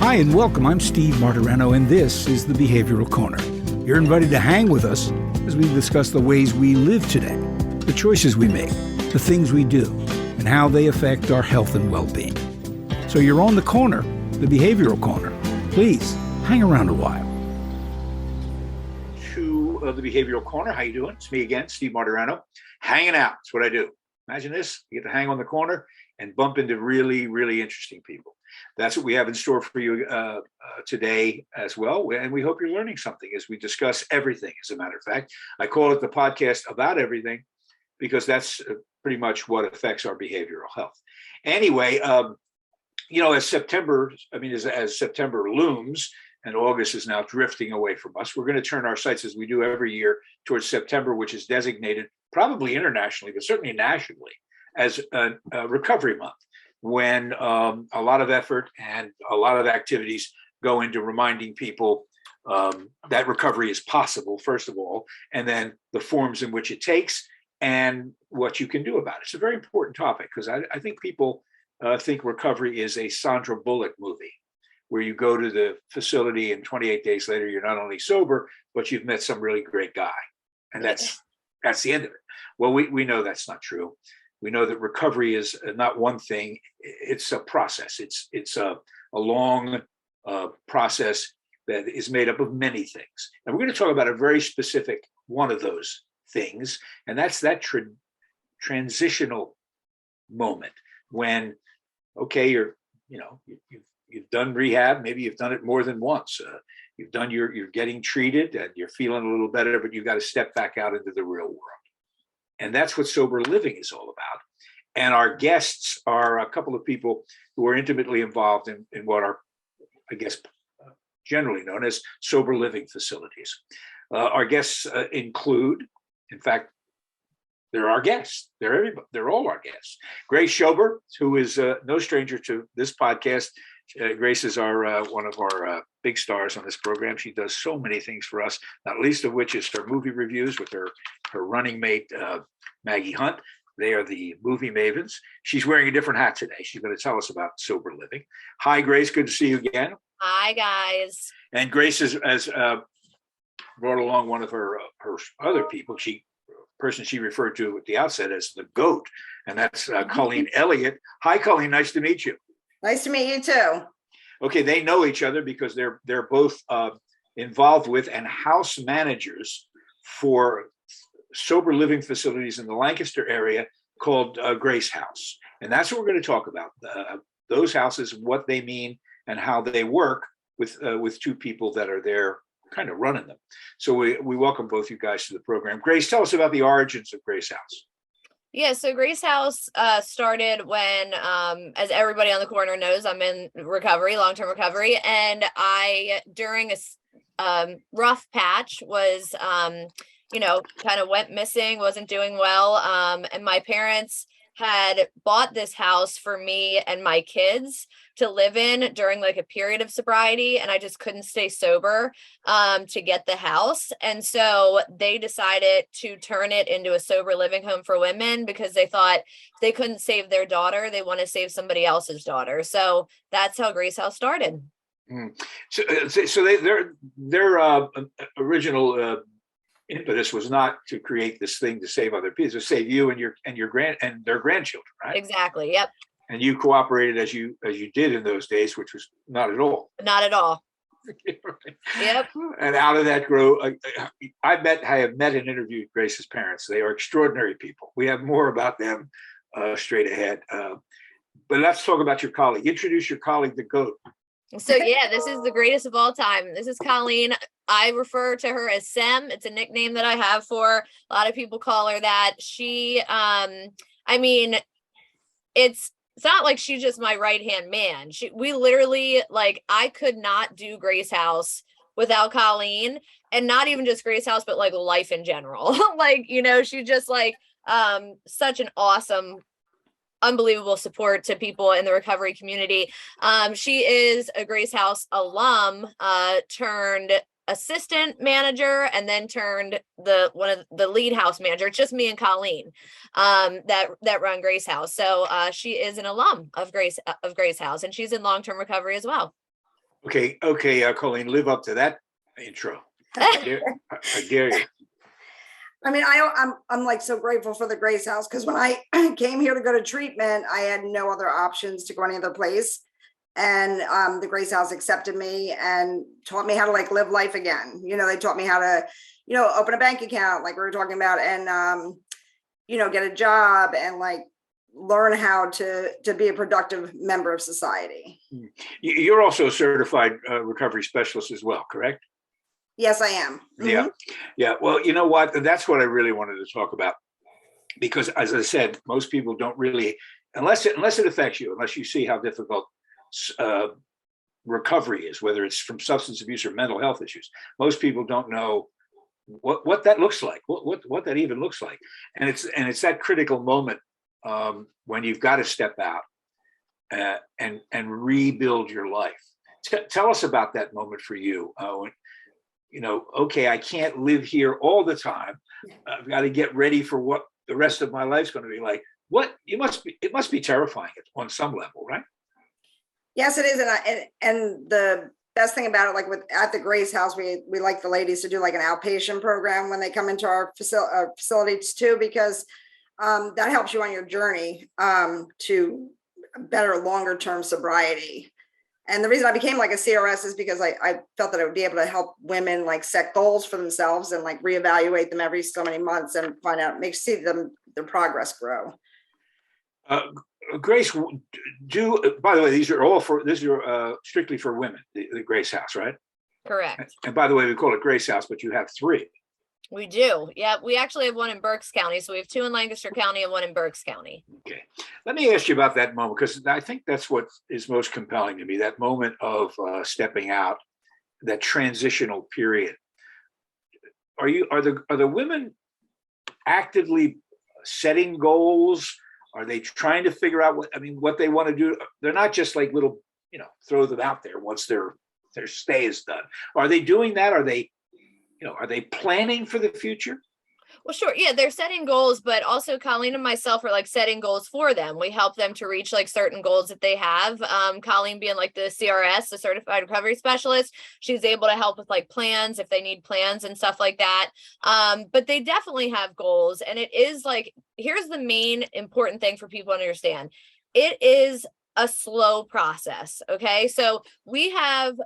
Hi and welcome. I'm Steve Martirano, and this is the Behavioral Corner. You're invited to hang with us as we discuss the ways we live today, the choices we make, the things we do, and how they affect our health and well-being. So you're on the corner, the Behavioral Corner. Please hang around a while. To the Behavioral Corner. How you doing? It's me again, Steve Martirano. Hanging out. That's what I do. Imagine this. You get to hang on the corner and bump into really, really interesting people. That's what we have in store for you today as well. And we hope you're learning something as we discuss everything, as a matter of fact. I call it the podcast about everything because that's pretty much what affects our behavioral health. Anyway, as September looms and August is now drifting away from us, we're going to turn our sights, as we do every year, towards September, which is designated probably internationally, but certainly nationally, as a recovery month, when a lot of effort and a lot of activities go into reminding people that recovery is possible, first of all, and then the forms in which it takes and what you can do about it. It's a very important topic because I think people think recovery is a Sandra Bullock movie where you go to the facility and 28 days later, you're not only sober, but you've met some really great guy. And that's the end of it. Well, we know that's not true. We know that recovery is not one thing. It's a process. It's a long process that is made up of many things. And we're going to talk about a very specific one of those things. And that's that transitional moment when, okay, you've done rehab. Maybe you've done it more than once. You're getting treated and you're feeling a little better, but you've got to step back out into the real world. And that's what sober living is all about. And our guests are a couple of people who are intimately involved in what are, I guess, generally known as sober living facilities. Our guests include, in fact, they're our guests. They're all our guests. Grace Shober, who is no stranger to this podcast. Grace is one of our big stars on this program. She does so many things for us, not least of which is her movie reviews with her running mate, Maggie Hunt. They are the movie mavens. She's wearing a different hat today. She's going to tell us about sober living. Hi, Grace. Good to see you again. Hi, guys. And Grace has brought along one of her other people. Person she referred to at the outset as the GOAT, and that's Colleen Elliott. Hi, Colleen. Nice to meet you. Nice to meet you too. Okay, they know each other because they're both involved with and house managers for sober living facilities in the Lancaster area called Grace House, and that's what we're going to talk about. Those houses, what they mean, and how they work with two people that are there, kind of running them. So we welcome both you guys to the program. Grace, tell us about the origins of Grace House. Yeah, so Grace House started when, as everybody on the corner knows, I'm in recovery, long-term recovery, and I, during a rough patch, was, kind of went missing, wasn't doing well, and my parents had bought this house for me and my kids to live in during like a period of sobriety, and I just couldn't stay sober to get the house. And so they decided to turn it into a sober living home for women because they thought if they couldn't save their daughter, they want to save somebody else's daughter. So that's how Grace House started. So their original impetus was not to create this thing to save other people, to save you and their grandchildren, right? Exactly. Yep. And you cooperated as you did in those days, which was not at all. Not at all. Yep. And out of that grow, I have met and interviewed Grace's parents. They are extraordinary people. We have more about them straight ahead. But let's talk about your colleague. Introduce your colleague, the GOAT. So yeah, this is the greatest of all time. This is Colleen. I refer to her as Sem. It's a nickname that I have for her. A lot of people call her that. She, it's not like she's just my right-hand man. We literally, I could not do Grace House without Colleen, and not even just Grace House, but like life in general. She's just such an awesome, unbelievable support to people in the recovery community. She is a Grace House alum, turned assistant manager, and then turned one of the lead house manager. It's just me and Colleen that run Grace House. So she is an alum of Grace House, and she's in long-term recovery as well. Okay, Colleen, live up to that intro. I dare you. I mean, I'm like so grateful for the Grace House, because when I came here to go to treatment, I had no other options to go any other place. And the Grace House accepted me and taught me how to like live life again. You know, they taught me how to, open a bank account like we were talking about, and get a job and like learn how to be a productive member of society. You're also a certified recovery specialist as well, correct? Yes, I am. Yeah. Yeah. Well, you know what? That's what I really wanted to talk about, because as I said, most people don't really, unless it affects you, unless you see how difficult recovery is, whether it's from substance abuse or mental health issues, most people don't know what that looks like, what that even looks like. And it's that critical moment when you've got to step out and rebuild your life. Tell us about that moment for you. Okay, I can't live here all the time. I've got to get ready for what the rest of my life's going to be like. It must be terrifying on some level, right? Yes, it is. And the best thing about it, like at the Grace House, we like the ladies to do like an outpatient program when they come into our facilities too, because that helps you on your journey to better longer term sobriety. And the reason I became like a CRS is because I felt that I would be able to help women like set goals for themselves and like reevaluate them every so many months and find out, see their progress grow. Grace, by the way, these are strictly for women, the Grace House, right? Correct. And by the way, we call it Grace House, but you have 3. We do. Yeah, we actually have one in Berks County. So we have 2 in Lancaster County and 1 in Berks County. Okay. Let me ask you about that moment, because I think that's what is most compelling to me, that moment of stepping out, that transitional period. Are the women actively setting goals? Are they trying to figure out what they want to do? They're not just like little, throw them out there once their stay is done. Are they doing that? Are they planning for the future? Well, sure. Yeah, they're setting goals, but also Colleen and myself are like setting goals for them. We help them to reach like certain goals that they have. Colleen being like the CRS, the certified recovery specialist, she's able to help with like plans if they need plans and stuff like that. But they definitely have goals. And it is like, here's the main important thing for people to understand. It is a slow process. Okay. So we have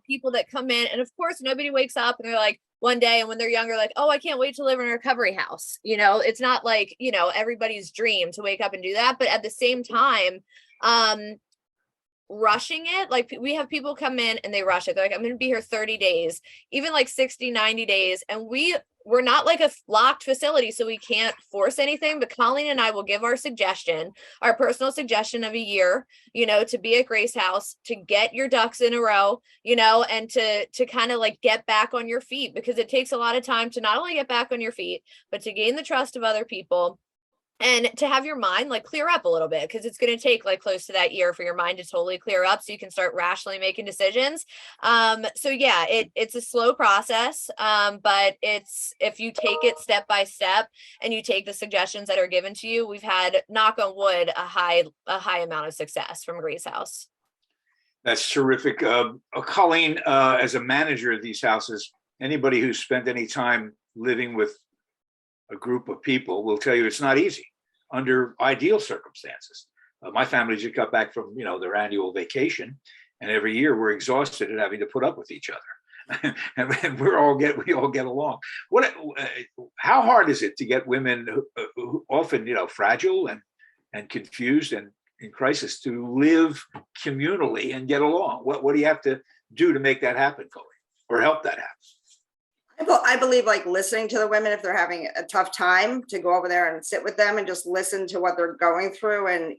people that come in, and of course, nobody wakes up and they're like, one day, and when they're younger, like, oh, I can't wait to live in a recovery house. It's not like, everybody's dream to wake up and do that. But at the same time, rushing it, like we have people come in and they rush it. They're like, I'm going to be here 30 days, even like 60, 90 days. And we're not like a locked facility, so we can't force anything, but Colleen and I will give our personal suggestion of a year, to be at Grace House, to get your ducks in a row, and to kind of like get back on your feet, because it takes a lot of time to not only get back on your feet, but to gain the trust of other people. And to have your mind like clear up a little bit, because it's going to take like close to that year for your mind to totally clear up so you can start rationally making decisions. So yeah, it's a slow process. But if you take it step by step and you take the suggestions that are given to you, we've had, knock on wood, a high amount of success from Grace House. That's terrific. Colleen, as a manager of these houses, anybody who's spent any time living with a group of people will tell you it's not easy under ideal circumstances. My family just got back from their annual vacation, and every year we're exhausted at having to put up with each other, and we all get along. How hard is it to get women who often fragile and confused and in crisis to live communally and get along? What do you have to do to make that happen, Colleen, or help that happen? I believe like listening to the women, if they're having a tough time, to go over there and sit with them and just listen to what they're going through, and,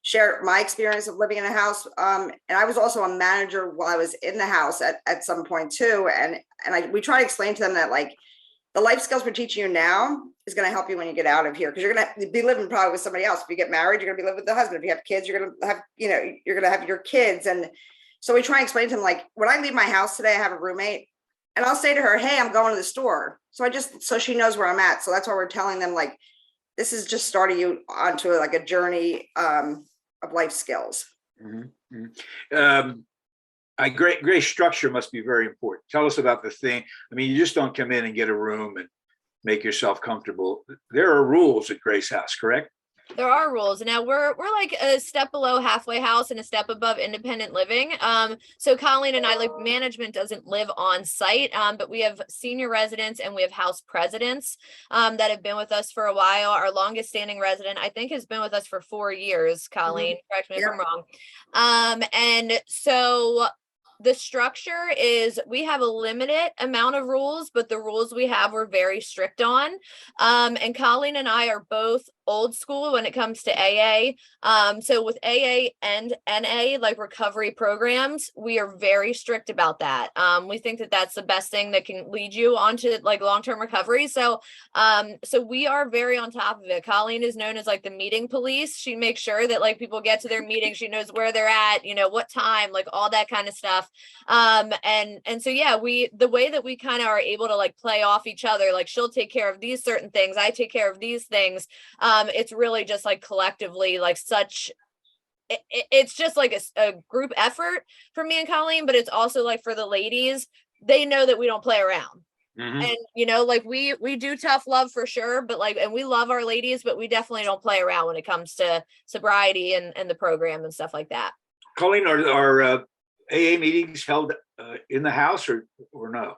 share my experience of living in a house. And I was also a manager while I was in the house at some point too. And we try to explain to them that like the life skills we're teaching you now is going to help you when you get out of here, because you're going to be living probably with somebody else. If you get married, you're going to be living with the husband. If you have kids, you're going to have, you're going to have your kids. And so we try and explain to them, like, when I leave my house today, I have a roommate. And I'll say to her, hey, I'm going to the store. So she knows where I'm at. So that's why we're telling them, like, this is just starting you onto like a journey of life skills. Mm-hmm. Great structure must be very important. Tell us about the thing. I mean, you just don't come in and get a room and make yourself comfortable. There are rules at Grace House, correct? There are rules. Now we're like a step below halfway house and a step above independent living. So Colleen and I, like, management doesn't live on site, but we have senior residents and we have house presidents that have been with us for a while. Our longest standing resident, I think, has been with us for 4 years. Colleen, correct me if I'm wrong. And so the structure is we have a limited amount of rules, but the rules we have we're very strict on. And Colleen and I are both old school when it comes to AA. So with AA and NA, like recovery programs, we are very strict about that. We think that that's the best thing that can lead you onto like long-term recovery. So we are very on top of it. Colleen is known as like the meeting police. She makes sure that like people get to their meeting. She knows where they're at, you know, what time, like all that kind of stuff. And so, yeah, the way that we kind of are able to like play off each other, like she'll take care of these certain things, I take care of these things. It's really just like collectively like it's just like a group effort for me and Colleen, but it's also like for the ladies, they know that we don't play around. And you know, like we do tough love for sure, but like, and we love our ladies, but we definitely don't play around when it comes to sobriety and the program and stuff like that. Colleen, are AA meetings held in the house or no?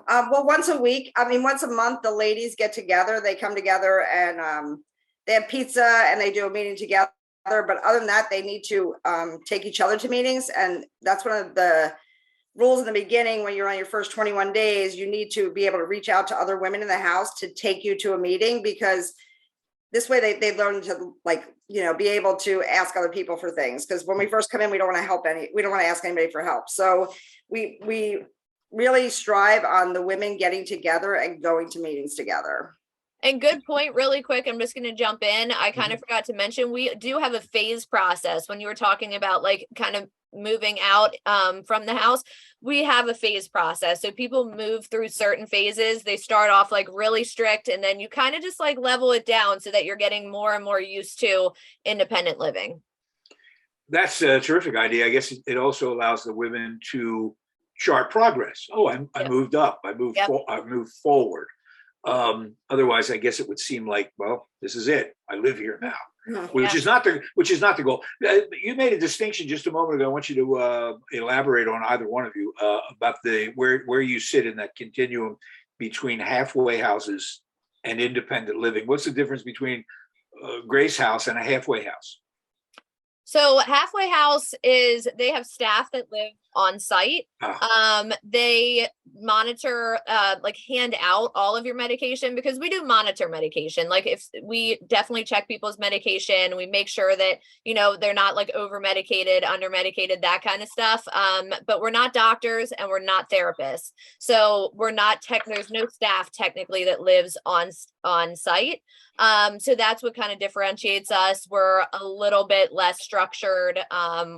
Well, once a week, I mean, once a month, the ladies get together, they come together and they have pizza and they do a meeting together. But other than that, they need to take each other to meetings. And that's one of the rules in the beginning. When you're on your first 21 days, you need to be able to reach out to other women in the house to take you to a meeting, because this way they learn to, like, you know, be able to ask other people for things. Because when we first come in, we don't want to ask anybody for help. So we really strive on the women getting together and going to meetings together. And good point, really quick. I'm just going to jump in. I kind of forgot to mention, we do have a phase process. When you were talking about like kind of moving out from the house, we have a phase process. So people move through certain phases. They start off like really strict, and then you kind of just like level it down so that you're getting more and more used to independent living. That's a terrific idea. I guess it also allows the women to chart progress. Oh, I moved up. I moved forward. Otherwise, I guess it would seem like, well, this is it. I live here now, which is not the goal. You made a distinction just a moment ago. I want you to elaborate on either one of you about where you sit in that continuum between halfway houses and independent living. What's the difference between Grace House and a halfway house? So halfway house is they have staff that live on site. They monitor, like hand out all of your medication, because we do monitor medication. Like if we definitely check people's medication, we make sure that, you know, they're not like over medicated, under medicated, that kind of stuff. But we're not doctors and we're not therapists. So we're not there's no staff technically that lives on site. So that's what kind of differentiates us. We're a little bit less structured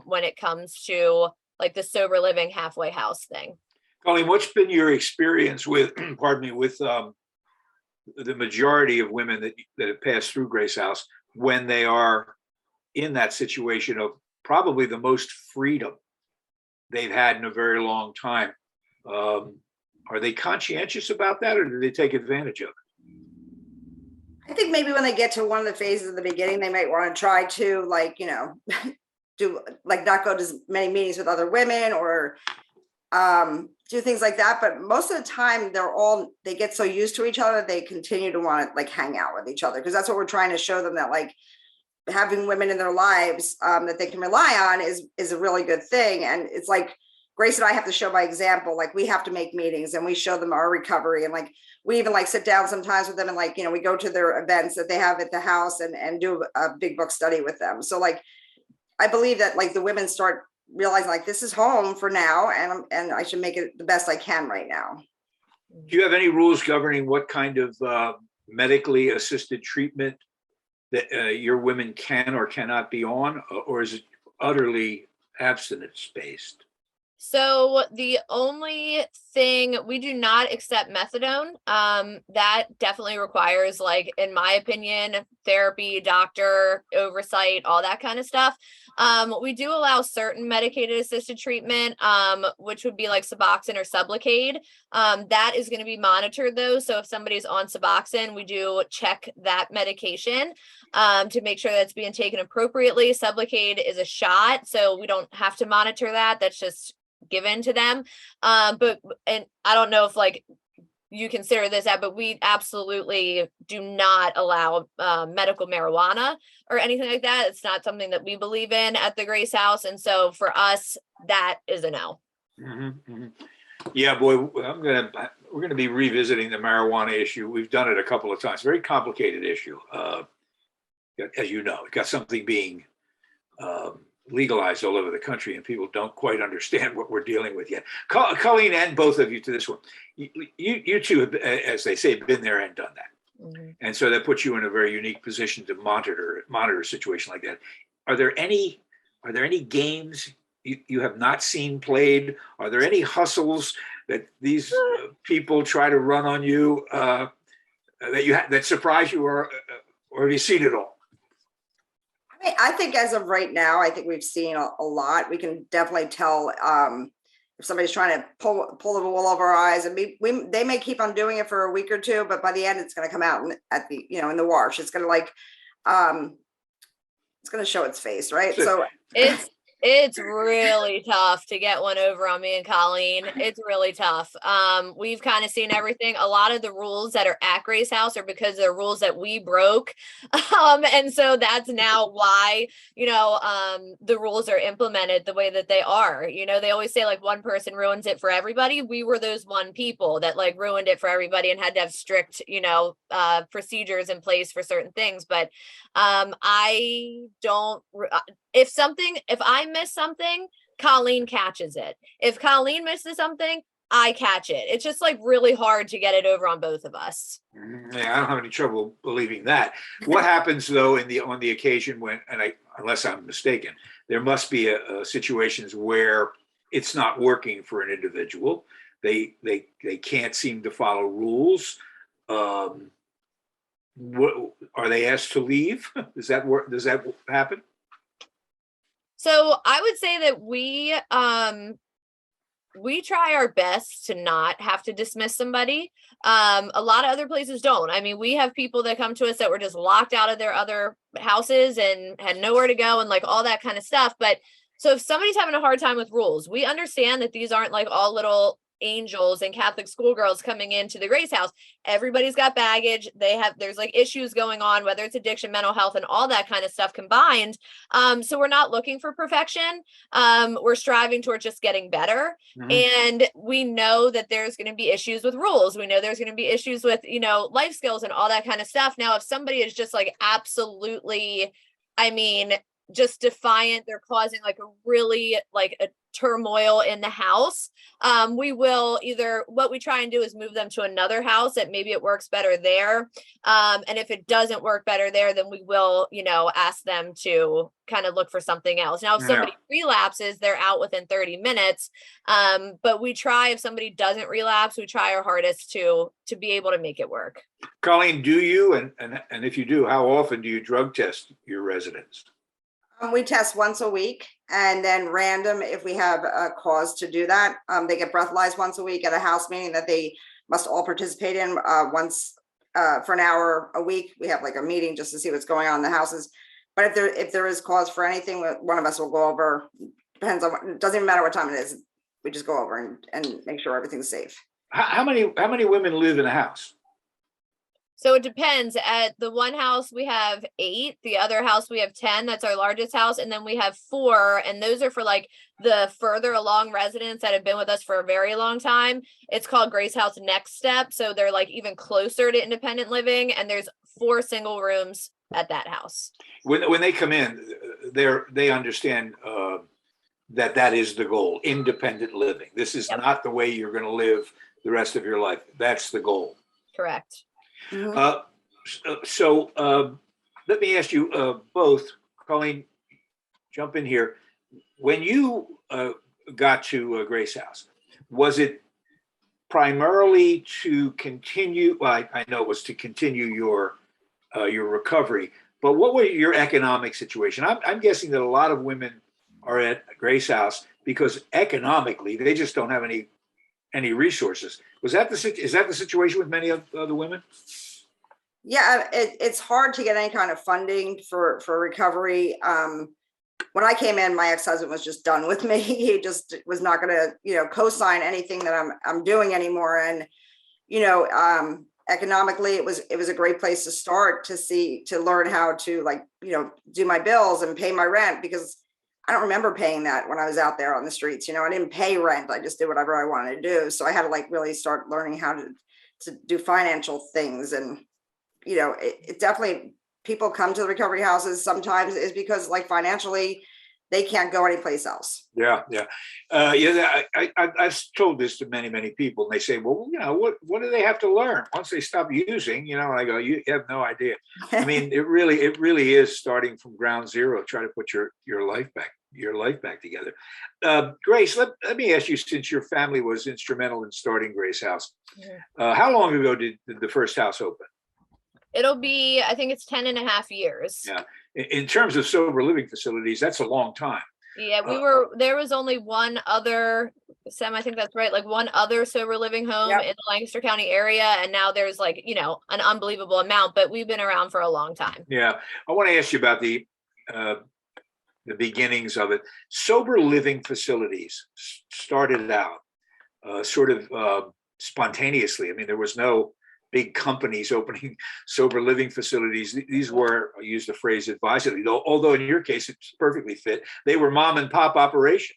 when it comes to like the sober living halfway house thing. Colleen, what's been your experience with, pardon me, with the majority of women that have passed through Grace House when they are in that situation of probably the most freedom they've had in a very long time? Are they conscientious about that, or do they take advantage of it? I think maybe when they get to one of the phases at the beginning, they might want to try to, like, you know, do like not go to as many meetings with other women or do things like that. But most of the time they get so used to each other, they continue to want to like hang out with each other, because that's what we're trying to show them, that like having women in their lives that they can rely on is a really good thing. And it's like Grace and I have to show by example. Like we have to make meetings and we show them our recovery, and like we even like sit down sometimes with them and like, you know, we go to their events that they have at the house and do a big book study with them. So like I believe that like the women start realizing like this is home for now, and I should make it the best I can right now. Do you have any rules governing what kind of medically assisted treatment that your women can or cannot be on, or is it utterly abstinence based? So the only thing, we do not accept methadone. That definitely requires, like, in my opinion, therapy, doctor oversight, all that kind of stuff. We do allow certain medicated assisted treatment, which would be like Suboxone or Sublocade. That is going to be monitored though. So if somebody's on Suboxone, we do check that medication to make sure that's being taken appropriately. Sublocade is a shot, so we don't have to monitor that. That's just given to them. And I don't know if like you consider this that, but we absolutely do not allow medical marijuana or anything like that. It's not something that we believe in at the Grace House. And so for us, that is a no. Mm-hmm, mm-hmm. Yeah, boy, we're gonna be revisiting the marijuana issue. We've done it a couple of times. Very complicated issue. As you know, it got something being legalized all over the country, and people don't quite understand what we're dealing with yet. Colleen, and both of you to this one, you two have, as they say, been there and done that, Mm-hmm. and so that puts you in a very unique position to monitor a situation like that. Are there any games you have not seen played? Are there any hustles that these people try to run on you that surprise you, or have you seen it all? I think as of right now, I think we've seen a lot. We can definitely tell if somebody's trying to pull the wool over our eyes. And they may keep on doing it for a week or two, but by the end, it's going to come out in the wash. It's going to it's going to show its face, right? So it's really tough to get one over on me and Colleen. It's really tough. We've kind of seen everything. A lot of the rules that are at Grace House are because they're rules that we broke. And so that's now why, the rules are implemented the way that they are. They always say like one person ruins it for everybody. We were those one people that like ruined it for everybody and had to have strict, procedures in place for certain things. But I don't, if I miss something, Colleen catches it. If Colleen misses something, I catch it. It's just like really hard to get it over on both of us. Yeah, I don't have any trouble believing that. What happens though on the occasion when, unless I'm mistaken, there must be situations where it's not working for an individual. They can't seem to follow rules. Are they asked to leave? Does that work? Does that happen? So I would say that we try our best to not have to dismiss somebody. A lot of other places don't. I mean, we have people that come to us that were just locked out of their other houses and had nowhere to go and like all that kind of stuff. But so if somebody's having a hard time with rules, we understand that these aren't like all little angels and Catholic schoolgirls coming into the Grace House. Everybody's got baggage. There's like issues going on, whether it's addiction, mental health, and all that kind of stuff combined. So we're not looking for perfection. We're striving toward just getting better. Mm-hmm. And we know that there's going to be issues with rules. We know there's going to be issues with, life skills and all that kind of stuff. Now, if somebody is just like absolutely, just defiant, they're causing like a really like a turmoil in the house, we will what we try and do is move them to another house that maybe it works better there, and if it doesn't work better there, then we will ask them to kind of look for something else. Now if somebody relapses, they're out within 30 minutes, but we try, if somebody doesn't relapse, we try our hardest to be able to make it work. Colleen, do you and if you do, how often do you drug test your residents? We test once a week, and then random if we have a cause to do that. They get breathalyzed once a week at a house meeting that they must all participate in once for an hour a week. We have like a meeting just to see what's going on in the houses. But if there is cause for anything, one of us will go over. Depends on it doesn't even matter what time it is. We just go over and make sure everything's safe. How many women live in a house? So it depends. At the one house, we have 8. The other house, we have 10. That's our largest house. And then we have 4. And those are for like the further along residents that have been with us for a very long time. It's called Grace House Next Step. So they're like even closer to independent living. And there's 4 single rooms at that house. When they come in, they understand that is the goal, independent living. This is not the way you're going to live the rest of your life. That's the goal. Correct. Mm-hmm. So let me ask you both, Colleen, jump in here. When you got to Grace House, was it primarily to continue, well, I know it was to continue your recovery, but what was your economic situation? I'm guessing that a lot of women are at Grace House because economically they just don't have any resources. Is that the situation with many of the women? Yeah, it's hard to get any kind of funding for recovery. When I came in, my ex-husband was just done with me. He just was not going to, co-sign anything that I'm doing anymore. And, economically, it was a great place to start to learn how to do my bills and pay my rent, because I don't remember paying that when I was out there on the streets. I didn't pay rent. I just did whatever I wanted to do. So I had to really start learning how to do financial things. And, it definitely, people come to the recovery houses sometimes is because financially they can't go anyplace else. Yeah. I've told this to many people, and they say, well, what do they have to learn once they stop using? And I go, you have no idea. I mean, it really is starting from ground zero, try to put your life back together. Grace, let me ask you, since your family was instrumental in starting Grace House, how long ago did the first house open? It'll be, I think it's 10.5 years. Yeah. In terms of sober living facilities, that's a long time. Yeah, there was only one other, Sam, I think that's right, one other sober living home in the Lancaster County area. And now there's an unbelievable amount, but we've been around for a long time. Yeah. I want to ask you about the beginnings of it. Sober living facilities started out sort of spontaneously. I mean, there was no big companies opening sober living facilities. These were, I use the phrase advisedly, although in your case it's perfectly fit, they were mom and pop operations.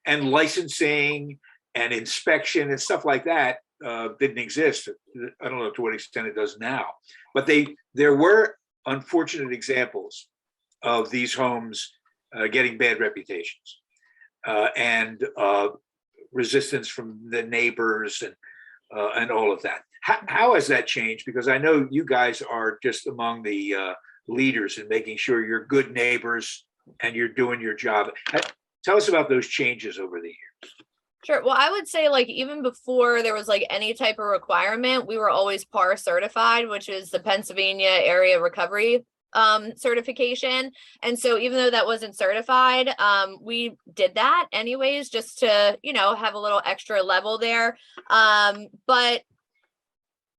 And licensing and inspection and stuff like that didn't exist. I don't know to what extent it does now, but there were unfortunate examples of these homes getting bad reputations and resistance from the neighbors and all of that. How has that changed? Because I know you guys are just among the leaders in making sure you're good neighbors and you're doing your job. Tell us about those changes over the years. Sure. Well, I would say even before there was any type of requirement, we were always PAR certified, which is the Pennsylvania Area Recovery certification. And so even though that wasn't certified, we did that anyways, just to, have a little extra level there. But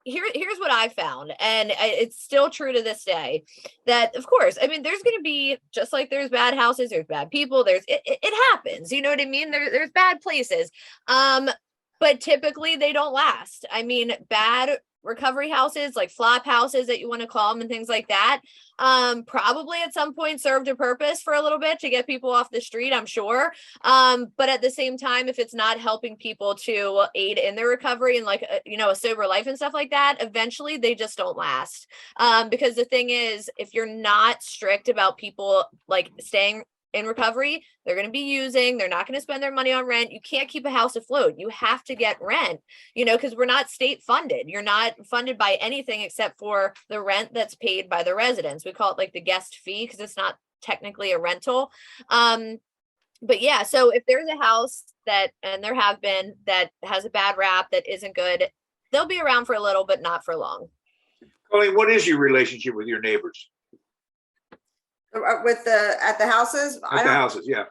here's what I found, and it's still true to this day, that of course, I mean, there's going to be, just like there's bad houses, there's bad people, it happens, you know what I mean? There's bad places. But typically they don't last. I mean, bad recovery houses, like flop houses that you want to call them and things like that, probably at some point served a purpose for a little bit to get people off the street, I'm sure. But at the same time, if it's not helping people to aid in their recovery and a sober life and stuff like that, eventually they just don't last. Because the thing is, if you're not strict about people staying in recovery, they're going to be using, they're not going to spend their money on rent. You can't keep a house afloat. You have to get rent, because we're not state funded. You're not funded by anything except for the rent that's paid by the residents. We call it the guest fee because it's not technically a rental. But yeah, so if there's a house and there have been, that has a bad rap, that isn't good, they'll be around for a little, but not for long. Colleen, what is your relationship with your neighbors? At the houses? At the houses, yeah.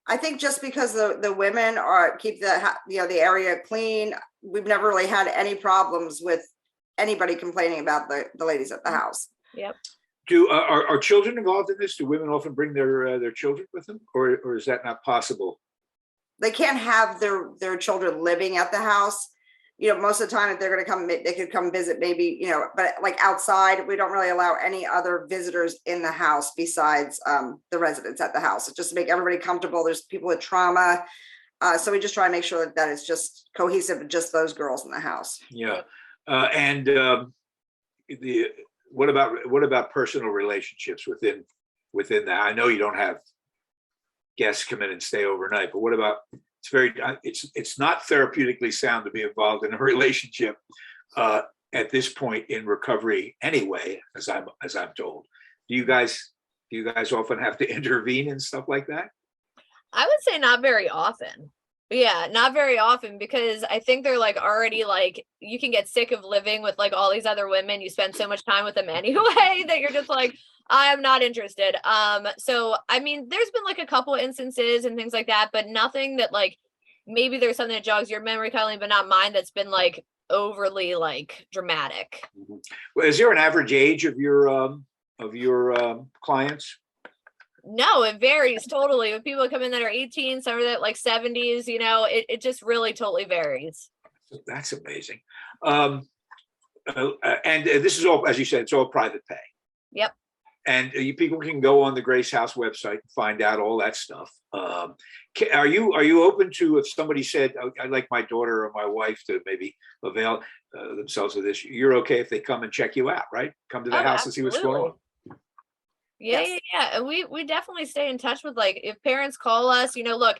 I think just because the women keep the area clean, we've never really had any problems with anybody complaining about the ladies at the house. Yep. Are children involved in this? Do women often bring their children with them, or is that not possible? They can't have their children living at the house. Most of the time, if they're going to come, they could come visit maybe, but outside, we don't really allow any other visitors in the house besides the residents at the house. It's just to make everybody comfortable. There's people with trauma. So we just try to make sure that it's just cohesive with just those girls in the house. Yeah. What about personal relationships within that? I know you don't have guests come in and stay overnight, but what about, it's not therapeutically sound to be involved in a relationship at this point in recovery anyway, as I'm told. Do you guys often have to intervene and stuff like that? I would say not very often. Yeah, not very often, because I think they're like already like, you can get sick of living with like all these other women. You spend so much time with them anyway that you're just like, I am not interested. So I mean, there's been like a couple instances and things like that, but nothing that like, maybe there's something that jogs your memory, Colleen, but not mine, that's been like overly like dramatic. Mhm. Well, is there an average age of your clients? No, it varies totally. With people that come in that are 18, some are that like 70s, it just really totally varies. That's amazing. And this is all, as you said, it's all private pay. Yep. And people can go on the Grace House website and find out all that stuff. Are you open to, if somebody said, I'd like my daughter or my wife to maybe avail themselves of this, you're okay if they come and check you out, right? Come to the house and see what's going on. Yeah, Yes. yeah. And we definitely stay in touch with, like, if parents call us, look,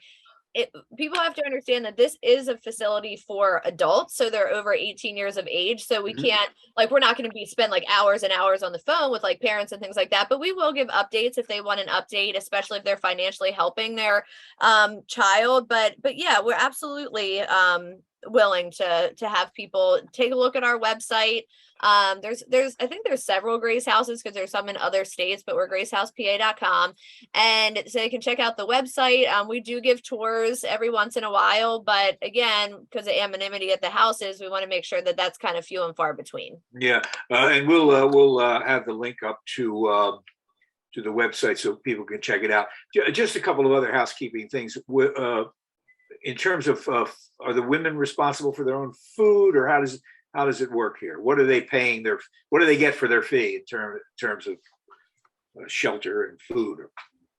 people have to understand that this is a facility for adults, so they're over 18 years of age. So we Mhm. can't, like, we're not going to spend like hours and hours on the phone with like parents and things like that. But we will give updates if they want an update, especially if they're financially helping their child. But yeah, we're absolutely willing to have people take a look at our website. There's I think there's several Grace houses, because there's some in other states, but we're gracehousepA.com, and so they can check out the website. We do give tours every once in a while, but again, because of anonymity at the houses, we want to make sure that that's kind of few and far between. Yeah, and we'll have the link up to the website so people can check it out. Just a couple of other housekeeping things. In terms of, are the women responsible for their own food, or how does it work here? What are they paying what do they get for their fee in terms of shelter and food or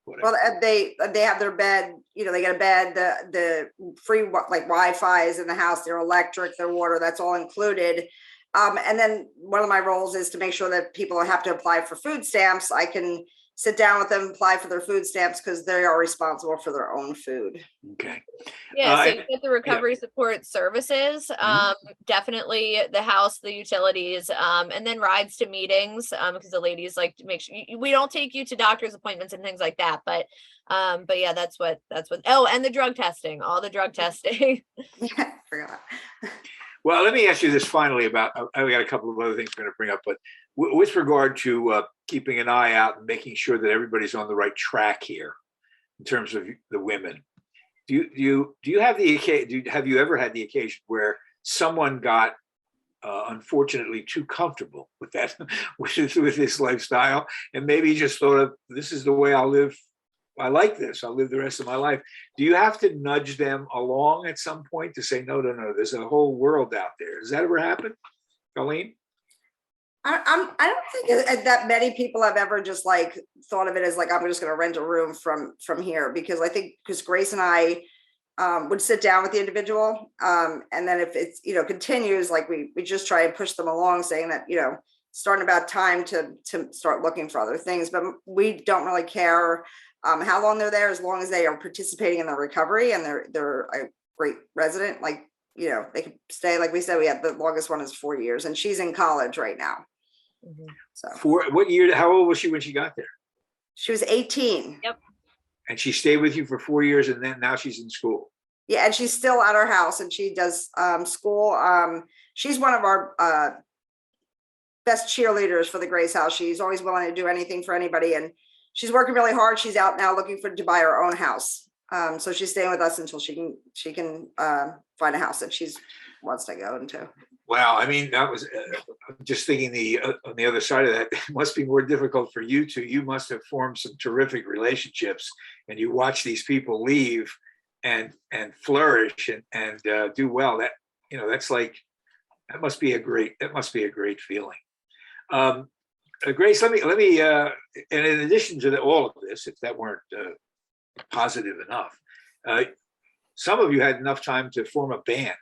whatever? Well, they have their bed, they get a bed, the free like Wi-Fi is in the house, their electric, their water, that's all included. And then one of my roles is to make sure that people have to apply for food stamps. I can sit down with them, apply for their food stamps, because they are responsible for their own food. Okay. Yeah, so you get the recovery support services, definitely the house, the utilities, and then rides to meetings, because the ladies like to make sure we don't take you to doctor's appointments and things like that, but yeah, that's what, and the drug testing, all the drug testing. Yeah, I forgot. Well, let me ask you this finally about, I've got a couple of other things I'm going to bring up, but with regard to keeping an eye out and making sure that everybody's on the right track here in terms of the women, do you have have you ever had the occasion where someone got unfortunately too comfortable with that, with this lifestyle, and maybe just thought of, this is the way I'll live, I like this, I'll live the rest of my life? Do you have to nudge them along at some point to say, no, there's a whole world out there? Does that ever happen, Colleen? I don't think that many people have ever just like thought of it as like, I'm just going to rent a room from here, because I think, because Grace and I would sit down with the individual, and then if it's continues, like we just try and push them along, saying that starting about time to start looking for other things. But we don't really care how long they're there, as long as they are participating in the recovery and they're a great resident. Like, they could stay, like we said, we had the longest one is 4 years, and she's in college right now. So What year, how old was she when she got there? she was 18. Yep. And she stayed with you for 4 years, and then now she's in school. Yeah, and she's still at our house, and she does school. She's one of our best cheerleaders for the Grace House. She's always willing to do anything for anybody, and she's working really hard. She's out now looking to buy her own house. So she's staying with us until she can find a house that she wants to go into. Wow, I mean, that was just thinking on the other side of that, it must be more difficult for you two. You must have formed some terrific relationships, and you watch these people leave and flourish and do well. That that must be a great feeling. Grace, let me and in addition to all of this, if that weren't positive enough, some of you had enough time to form a band.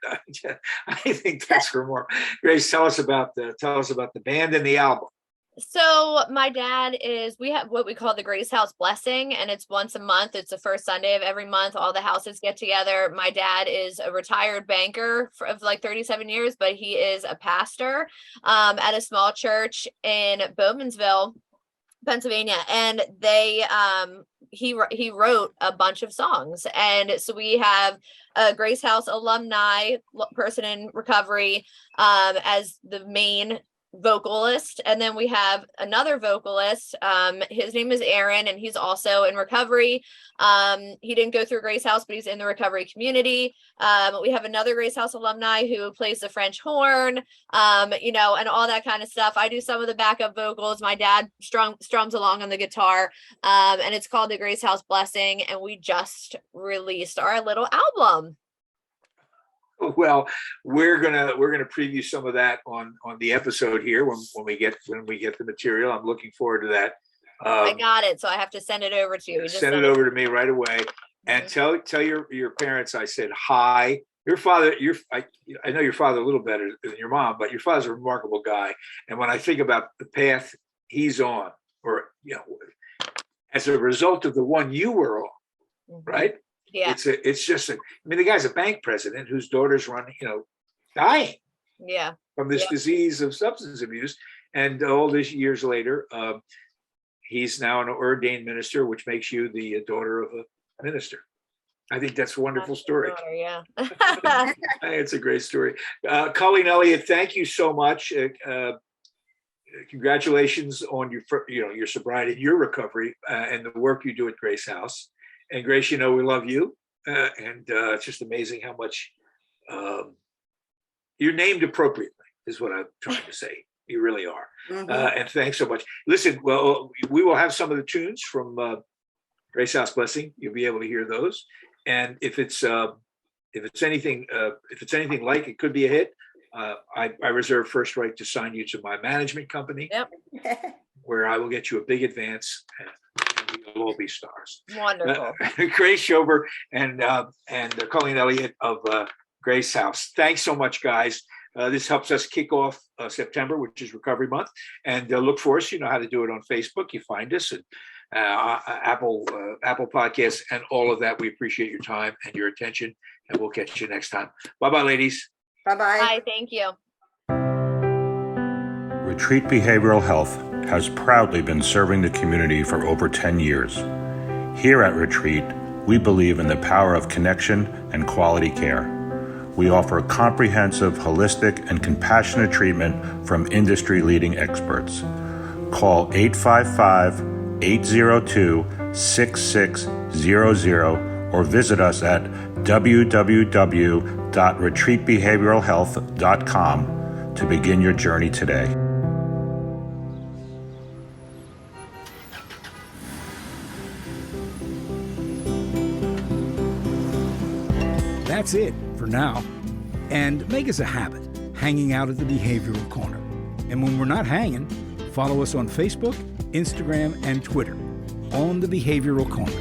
I think that's for more. Grace, tell us about the band and the album. So my dad we have what we call the Grace House Blessing, and it's once a month. It's the first Sunday of every month. All the houses get together. My dad is a retired banker of like 37 years, but he is a pastor at a small church in Bowmansville, Pennsylvania. And they he wrote a bunch of songs. And so we have a Grace House alumni person in recovery as the main vocalist, and then we have another vocalist. His name is Aaron, and he's also in recovery. He didn't go through Grace House, but he's in the recovery community. We have another Grace House alumni who plays the French horn, and all that kind of stuff. I do some of the backup vocals. My dad strums along on the guitar, and it's called the Grace House Blessing, and we just released our little album. Well, we're gonna preview some of that on the episode here when we get the material. I'm looking forward to that. I got it, so I have to send it over to you. Send it over to me right away, and tell your parents I said hi. Your father, I know your father a little better than your mom, but your father's a remarkable guy. And when I think about the path he's on, or as a result of the one you were on, right? Yeah. It's just the guy's a bank president whose daughter's running, dying from this disease of substance abuse. And all these years later, he's now an ordained minister, which makes you the daughter of a minister. I think that's a wonderful story. Daughter, It's a great story. Colleen Elliott, thank you so much. Congratulations on your sobriety, your recovery, and the work you do at Grace House. And Grace, we love you, and it's just amazing how much you're named appropriately, is what I'm trying to say. You really are. Mm-hmm. And thanks so much. Listen, well, we will have some of the tunes from Grace House Blessing. You'll be able to hear those. And if it's anything like it could be a hit, I reserve first right to sign you to my management company. Yep. Where I will get you a big advance. We'll all be stars. Wonderful. Grace Shober and Colleen Elliott of Grace House. Thanks so much, guys. This helps us kick off September, which is Recovery Month. And look for us. You know how to do it on Facebook. You find us and Apple Podcasts and all of that. We appreciate your time and your attention, and we'll catch you next time. Bye-bye, ladies. Bye-bye. Bye. Thank you. Retreat Behavioral Health has proudly been serving the community for over 10 years. Here at Retreat, we believe in the power of connection and quality care. We offer comprehensive, holistic, and compassionate treatment from industry-leading experts. Call 855-802-6600 or visit us at www.retreatbehavioralhealth.com to begin your journey today. That's it for now. And make us a habit, hanging out at the Behavioral Corner. And when we're not hanging, follow us on Facebook, Instagram, and Twitter on the Behavioral Corner.